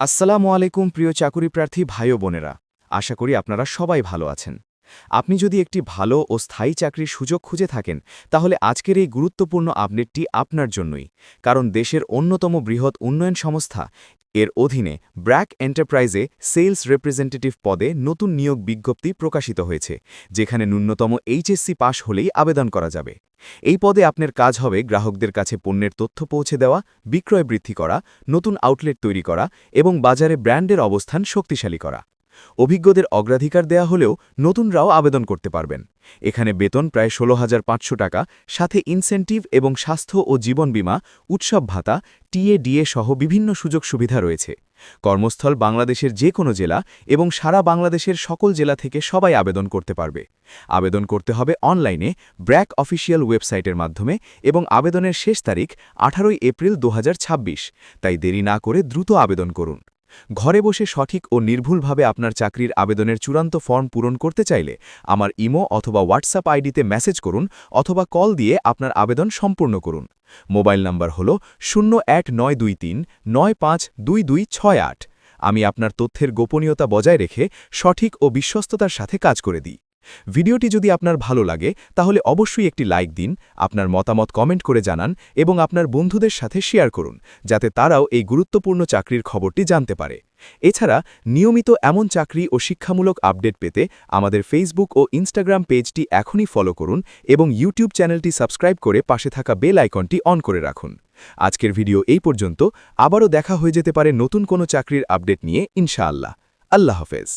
আসসালামু আলাইকুম প্রিয় চাকুরিপ্রার্থী ভাই ও বোনেরা, আশা করি আপনারা সবাই ভালো আছেন। আপনি যদি একটি ভালো ও স্থায়ী চাকরির সুযোগ খুঁজে থাকেন, তাহলে আজকের এই গুরুত্বপূর্ণ আপডেটটি আপনার জন্যই। কারণ দেশের অন্যতম বৃহৎ উন্নয়ন সংস্থা এর অধীনে ব্র্যাক এন্টারপ্রাইজে সেলস রিপ্রেজেন্টেটিভ পদে নতুন নিয়োগ বিজ্ঞপ্তি প্রকাশিত হয়েছে, যেখানে ন্যূনতম এইচএসসি পাশ হলেই আবেদন করা যাবে। এই পদে আপনার কাজ হবে গ্রাহকদের কাছে পণ্যের তথ্য পৌঁছে দেওয়া, বিক্রয় বৃদ্ধি করা, নতুন আউটলেট তৈরি করা এবং বাজারে ব্র্যান্ডের অবস্থান শক্তিশালী করা। অভিজ্ঞদের অগ্রাধিকার দেয়া হলেও নতুনরাও আবেদন করতে পারবেন। এখানে বেতন প্রায় ১৬,৫০০ টাকা, সাথে ইনসেন্টিভ এবং স্বাস্থ্য ও জীবন বীমা, উৎসব ভাতা, টিএডিএ সহ বিভিন্ন সুযোগ সুবিধা রয়েছে। কর্মস্থল বাংলাদেশের যে কোনো জেলা এবং সারা বাংলাদেশের সকল জেলা থেকে সবাই আবেদন করতে পারবে। আবেদন করতে হবে অনলাইনে ব্র্যাক অফিসিয়াল ওয়েবসাইটের মাধ্যমে এবং আবেদনের শেষ তারিখ ১৮ এপ্রিল ২০২৬। তাই দেরি না করে দ্রুত আবেদন করুন। ঘরে বসে সঠিক ও নির্ভুলভাবে আপনার চাকরির আবেদনের চূড়ান্ত ফর্ম পূরণ করতে চাইলে আমার ইমো অথবা হোয়াটসঅ্যাপ আইডিতে মেসেজ করুন অথবা কল দিয়ে আপনার আবেদন সম্পূর্ণ করুন। মোবাইল নাম্বার হল ০১৯২৩৯৫২২৬৮। আমি আপনার তথ্যের গোপনীয়তা বজায় রেখে সঠিক ও বিশ্বস্ততার সাথে কাজ করে দিই। ভিডিওটি যদি আপনার ভালো লাগে তাহলে অবশ্যই একটি লাইক দিন, আপনার মতামত কমেন্ট করে জানান এবং আপনার বন্ধুদের সাথে শেয়ার করুন, যাতে তারাও এই গুরুত্বপূর্ণ চাকরির খবরটি জানতে পারে। এছাড়া নিয়মিত এমন চাকরি ও শিক্ষামূলক আপডেট পেতে আমাদের ফেসবুক ও ইনস্টাগ্রাম পেজটি এখনই ফলো করুন এবং ইউটিউব চ্যানেলটি সাবস্ক্রাইব করে পাশে থাকা বেল আইকনটি অন করে রাখুন। আজকের ভিডিও এই পর্যন্ত, আবারও দেখা হয়ে যেতে পারে নতুন কোনো চাকরির আপডেট নিয়ে ইনশাআল্লাহ। আল্লাহ হাফেজ।